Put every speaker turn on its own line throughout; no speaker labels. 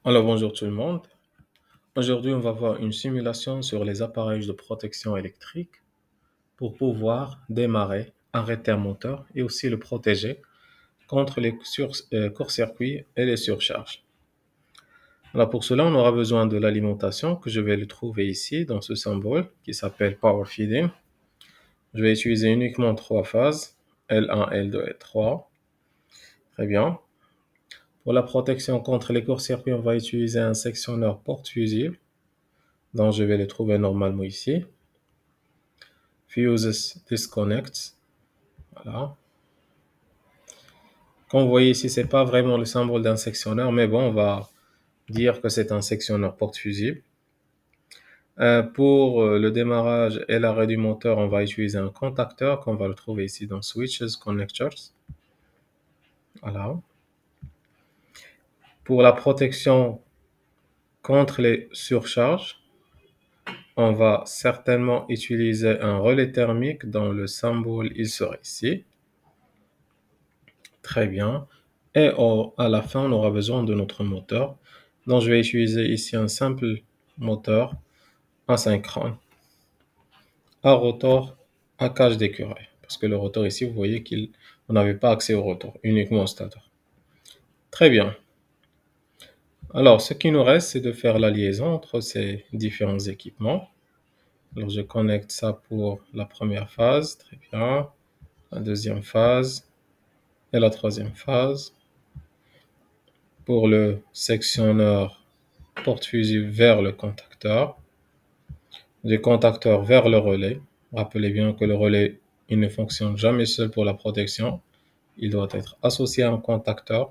Alors bonjour tout le monde. Aujourd'hui, on va voir une simulation sur les appareils de protection électrique pour pouvoir démarrer, arrêter un moteur et aussi le protéger contre les courts-circuits et les surcharges. Alors pour cela, on aura besoin de l'alimentation que je vais le trouver ici dans ce symbole qui s'appelle Power Feeding. Je vais utiliser uniquement 3 phases, L1, L2 et L3. Très bien. Pour la protection contre les courts-circuits, on va utiliser un sectionneur porte-fusible, dont je vais le trouver normalement ici. Fuses disconnect. Voilà. Comme vous voyez ici, c'est pas vraiment le symbole d'un sectionneur, mais bon, on va dire que c'est un sectionneur porte-fusible. Pour le démarrage et l'arrêt du moteur, on va utiliser un contacteur qu'on va le trouver ici dans Switches Connectors. Voilà. Pour la protection contre les surcharges, on va certainement utiliser un relais thermique dont le symbole il sera ici. Très bien. Et à la fin, on aura besoin de notre moteur. Donc, je vais utiliser ici un simple moteur asynchrone à rotor à cage d'écureuil. Parce que le rotor ici, vous voyez qu'on n'avait pas accès au rotor, uniquement au stateur. Très bien. Alors, ce qui nous reste, c'est de faire la liaison entre ces différents équipements. Alors, je connecte ça pour la première phase. Très bien. La deuxième phase et la troisième phase. Pour le sectionneur porte-fusible vers le contacteur, du contacteur vers le relais. Rappelez bien que le relais, il ne fonctionne jamais seul pour la protection. Il doit être associé à un contacteur.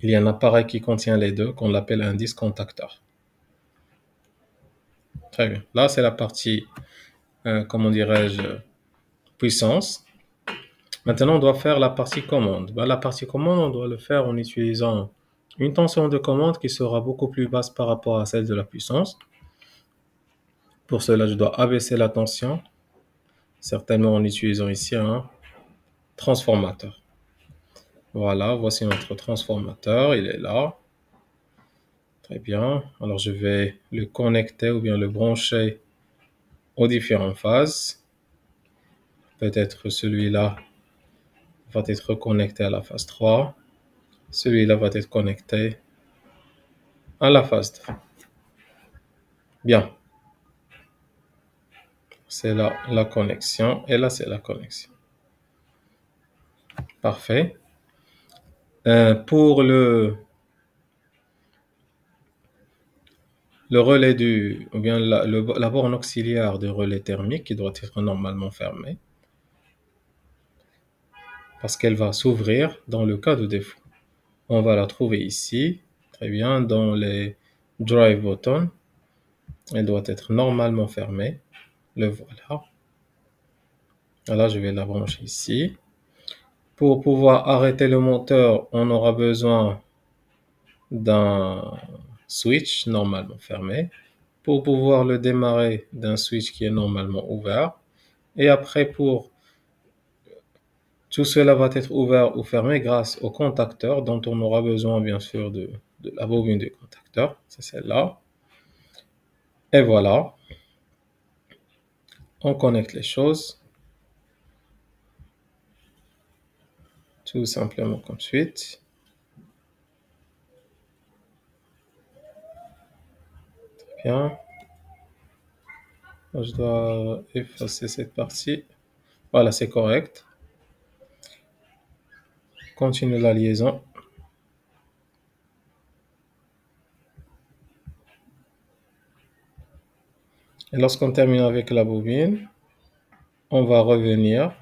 Il y a un appareil qui contient les deux, qu'on appelle un disque contacteur. Très bien. Là, c'est la partie, comment dirais-je, puissance. Maintenant, on doit faire la partie commande. La partie commande, on doit le faire en utilisant une tension de commande qui sera beaucoup plus basse par rapport à celle de la puissance. Pour cela, je dois abaisser la tension, certainement en utilisant ici un transformateur. Voilà, voici notre transformateur, il est là. Très bien, alors je vais le connecter ou bien le brancher aux différentes phases. Peut-être celui-là va être connecté à la phase 3. Celui-là va être connecté à la phase 2. Bien. C'est là la connexion et là c'est la connexion. Parfait. Pour le relais ou bien la borne auxiliaire du relais thermique qui doit être normalement fermée parce qu'elle va s'ouvrir dans le cas de défaut. On va la trouver ici, très bien, dans les drive buttons. Elle doit être normalement fermée. Le voilà. Voilà, je vais la brancher ici. Pour pouvoir arrêter le moteur, on aura besoin d'un switch normalement fermé. Pour pouvoir le démarrer, d'un switch qui est normalement ouvert. Et après, pour tout cela va être ouvert ou fermé grâce au contacteur dont on aura besoin bien sûr de la bobine du contacteur. C'est celle-là. Et voilà. On connecte les choses. Tout simplement comme suite. Très bien. Je dois effacer cette partie. Voilà, c'est correct. Continue la liaison. Et lorsqu'on termine avec la bobine, on va revenir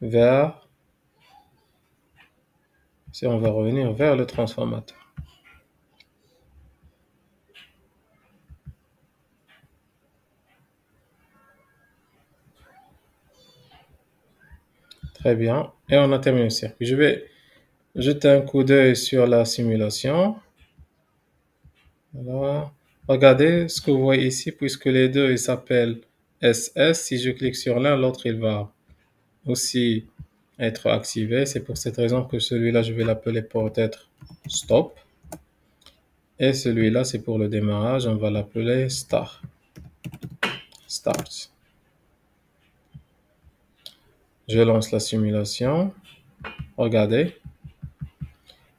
vers le transformateur. Très bien. Et on a terminé le circuit. Je vais jeter un coup d'œil sur la simulation. Voilà. Regardez ce que vous voyez ici, puisque les deux ils s'appellent SS. Si je clique sur l'un, l'autre il va aussi être activé. C'est pour cette raison que celui-là, je vais l'appeler peut-être stop. Et celui-là, c'est pour le démarrage. On va l'appeler Start. Je lance la simulation. Regardez.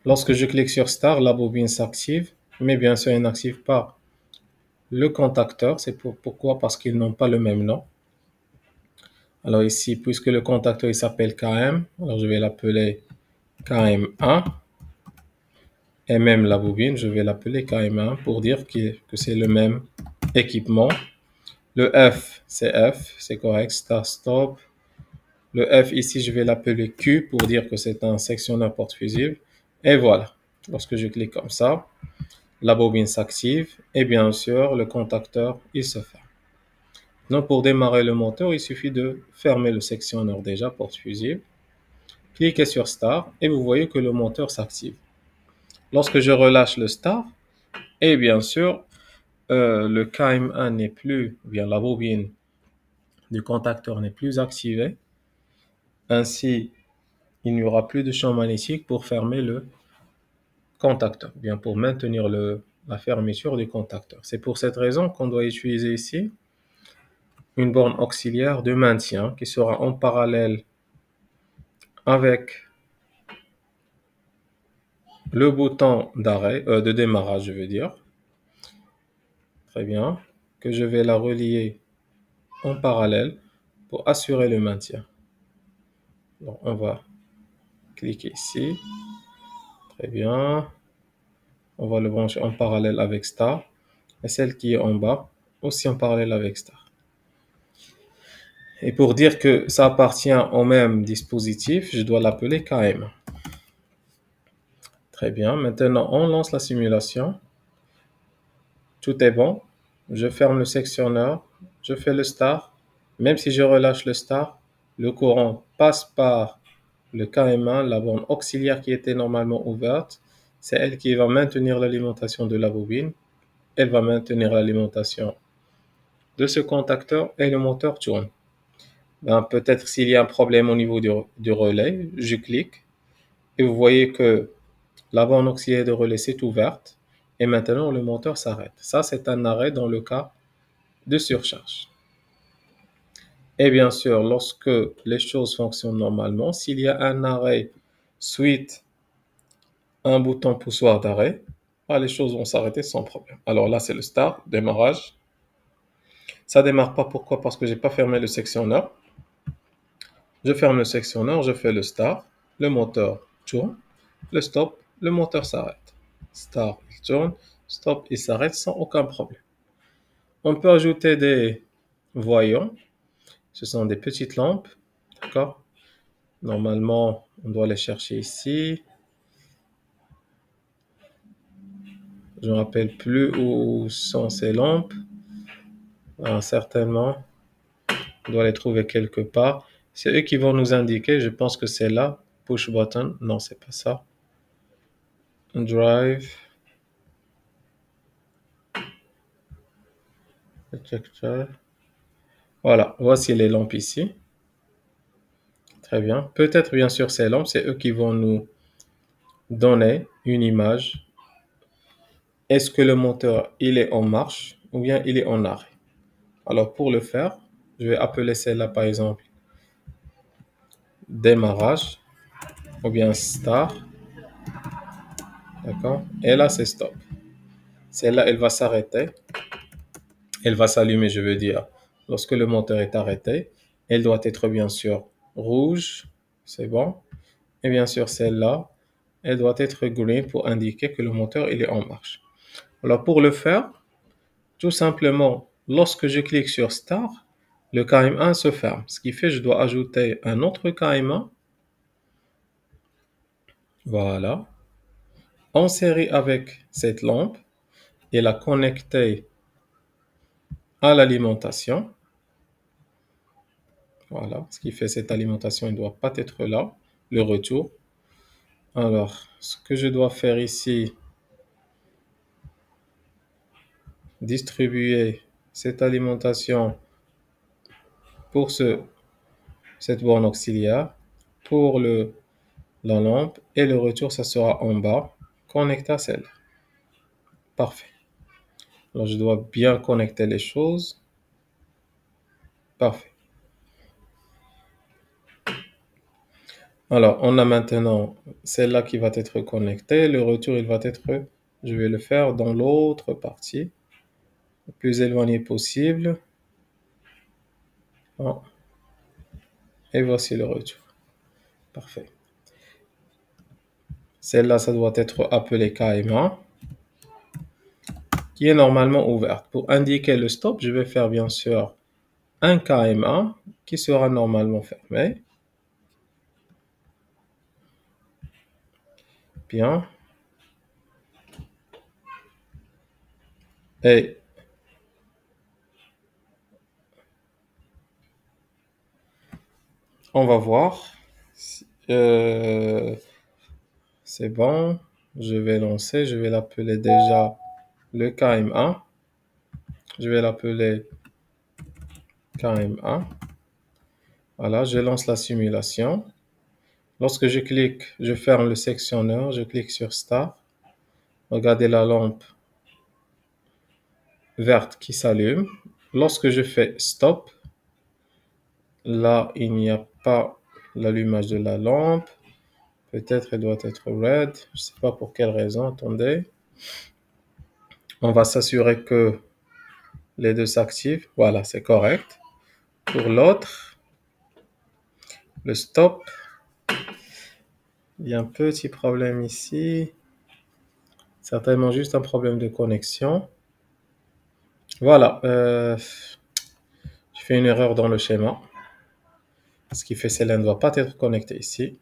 Lorsque je clique sur Start, la bobine s'active. Mais bien sûr, elle n'active pas le contacteur. C'est pourquoi? Parce qu'ils n'ont pas le même nom. Alors ici, puisque le contacteur il s'appelle KM, alors je vais l'appeler KM1. Et même la bobine, je vais l'appeler KM1 pour dire que c'est le même équipement. Le F, c'est correct, start, stop. Le F ici, je vais l'appeler Q pour dire que c'est un sectionneur porte-fusible. Et voilà, lorsque je clique comme ça, la bobine s'active et bien sûr, le contacteur, il se ferme. Donc pour démarrer le moteur, il suffit de fermer le sectionneur déjà porte-fusible, cliquez sur Start et vous voyez que le moteur s'active. Lorsque je relâche le Start, et bien sûr, le KM1 n'est plus, ou bien la bobine du contacteur n'est plus activée. Ainsi, il n'y aura plus de champ magnétique pour fermer le contacteur, bien pour maintenir la fermeture du contacteur. C'est pour cette raison qu'on doit utiliser ici une borne auxiliaire de maintien qui sera en parallèle avec le bouton d'arrêt, de démarrage, je veux dire. Très bien. Que je vais la relier en parallèle pour assurer le maintien. Donc, on va cliquer ici. Très bien. On va le brancher en parallèle avec Start. Et celle qui est en bas, aussi en parallèle avec Start. Et pour dire que ça appartient au même dispositif, je dois l'appeler KM. Très bien. Maintenant, on lance la simulation. Tout est bon. Je ferme le sectionneur. Je fais le Start. Même si je relâche le Start, le courant passe par le KM1, la borne auxiliaire qui était normalement ouverte. C'est elle qui va maintenir l'alimentation de la bobine. Elle va maintenir l'alimentation de ce contacteur et le moteur tourne. Ben, peut-être s'il y a un problème au niveau du relais, je clique et vous voyez que la borne auxiliaire de relais s'est ouverte et maintenant le moteur s'arrête. Ça, c'est un arrêt dans le cas de surcharge. Et bien sûr, lorsque les choses fonctionnent normalement, s'il y a un arrêt suite à un bouton poussoir d'arrêt, les choses vont s'arrêter sans problème. Alors là, c'est le start, démarrage. Ça démarre pas, pourquoi? Parce que j'ai pas fermé le sectionneur. Je ferme le sectionneur, je fais le start, le moteur tourne, le stop, le moteur s'arrête. Start, il tourne, stop, il s'arrête sans aucun problème. On peut ajouter des voyants, ce sont des petites lampes, d'accord? Normalement, on doit les chercher ici. Je ne me rappelle plus où sont ces lampes. Certainement, on doit les trouver quelque part. C'est eux qui vont nous indiquer, je pense que c'est là, push button, non, c'est pas ça. Drive, detector. Voilà, voici les lampes ici. Très bien. Peut-être bien sûr ces lampes, c'est eux qui vont nous donner une image. Est-ce que le moteur il est en marche ou bien il est en arrêt? Alors pour le faire, je vais appeler celle-là par exemple démarrage ou bien start. D'accord? Et là c'est stop. Celle-là elle va s'arrêter. Elle va s'allumer, je veux dire, lorsque le moteur est arrêté. Elle doit être bien sûr rouge. C'est bon. Et bien sûr celle-là, elle doit être green pour indiquer que le moteur il est en marche. Alors pour le faire, tout simplement, lorsque je clique sur Start, le KM1 se ferme. Ce qui fait que je dois ajouter un autre KM1. Voilà. En série avec cette lampe et la connecter à l'alimentation. Voilà. Ce qui fait que cette alimentation ne doit pas être là. Le retour. Alors, ce que je dois faire ici, distribuer cette alimentation pour cette borne auxiliaire, pour la lampe, et le retour, ça sera en bas, connecté à celle. Parfait. Alors, je dois bien connecter les choses. Parfait. Alors, on a maintenant celle-là qui va être connectée. Le retour, il va être, je vais le faire dans l'autre partie, le plus éloigné possible. Ah, et voici le retour. Parfait. Celle-là, ça doit être appelée KMA, qui est normalement ouverte. Pour indiquer le stop, je vais faire bien sûr un KMA qui sera normalement fermé. Bien. Et on va voir. C'est bon. Je vais lancer. Je vais l'appeler déjà le KMA. Je vais l'appeler KMA. Voilà, je lance la simulation. Lorsque je clique, je ferme le sectionneur. Je clique sur Start. Regardez la lampe verte qui s'allume. Lorsque je fais Stop, là, il n'y a pas l'allumage de la lampe. Peut-être elle doit être red. Je ne sais pas pour quelle raison. Attendez. On va s'assurer que les deux s'activent. Voilà, c'est correct. Pour l'autre, le stop, il y a un petit problème ici. Certainement juste un problème de connexion. Voilà. Je fais une erreur dans le schéma. Ce qui fait que celle-là ne doit pas être connectée ici.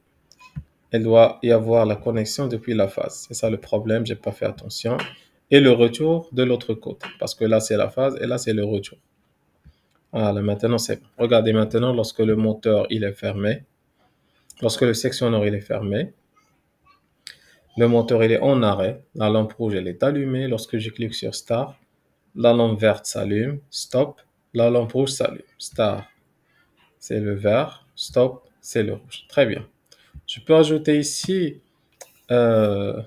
Elle doit y avoir la connexion depuis la phase. C'est ça le problème, j'ai pas fait attention. Et le retour de l'autre côté. Parce que là, c'est la phase et là, c'est le retour. Voilà, maintenant, c'est bon. Regardez maintenant, lorsque le moteur, il est fermé, lorsque le sectionneur, il est fermé, le moteur, il est en arrêt. La lampe rouge, elle est allumée. Lorsque je clique sur Start, la lampe verte s'allume. Stop. La lampe rouge s'allume. Start, c'est le vert. Stop, c'est le rouge. Très bien. Je peux ajouter ici une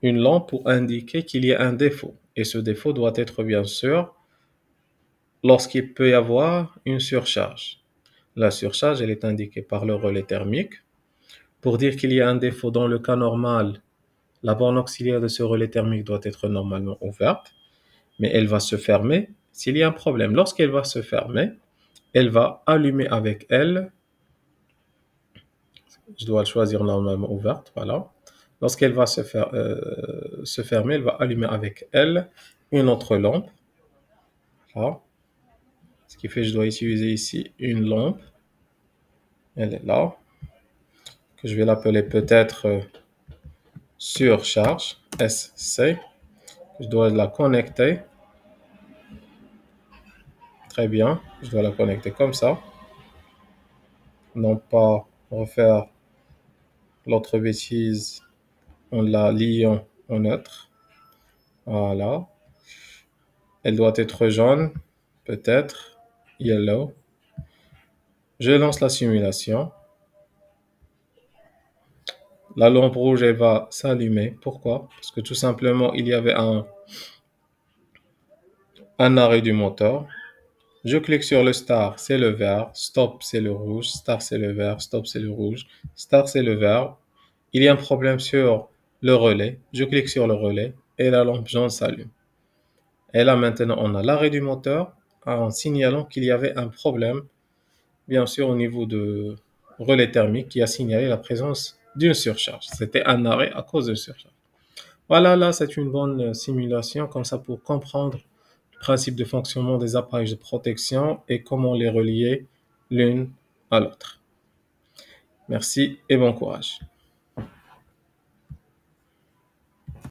lampe pour indiquer qu'il y a un défaut. Et ce défaut doit être bien sûr lorsqu'il peut y avoir une surcharge. La surcharge, elle est indiquée par le relais thermique. Pour dire qu'il y a un défaut dans le cas normal, la borne auxiliaire de ce relais thermique doit être normalement ouverte, mais elle va se fermer s'il y a un problème. Lorsqu'elle va se fermer, elle va allumer avec elle. Je dois le choisir normalement ouverte, voilà. Lorsqu'elle va se fermer, elle va allumer avec elle une autre lampe. Voilà. Ce qui fait que je dois utiliser ici une lampe. Elle est là. Que je vais l'appeler peut-être surcharge, SC. Je dois la connecter. Très bien. Je dois la connecter comme ça. Non pas refaire l'autre bêtise en la liant en neutre. Voilà. Elle doit être jaune, peut-être yellow. Je lance la simulation. La lampe rouge, elle va s'allumer. Pourquoi? Parce que tout simplement, il y avait un arrêt du moteur. Je clique sur le start, c'est le vert. Stop, c'est le rouge. Start, c'est le vert. Stop, c'est le rouge. Start, c'est le vert. Il y a un problème sur le relais. Je clique sur le relais et la lampe jaune s'allume. Et là, maintenant, on a l'arrêt du moteur en signalant qu'il y avait un problème, bien sûr, au niveau de relais thermique qui a signalé la présence d'une surcharge. C'était un arrêt à cause de surcharge. Voilà, là, c'est une bonne simulation comme ça pour comprendre le principe de fonctionnement des appareils de protection et comment les relier l'une à l'autre. Merci et bon courage.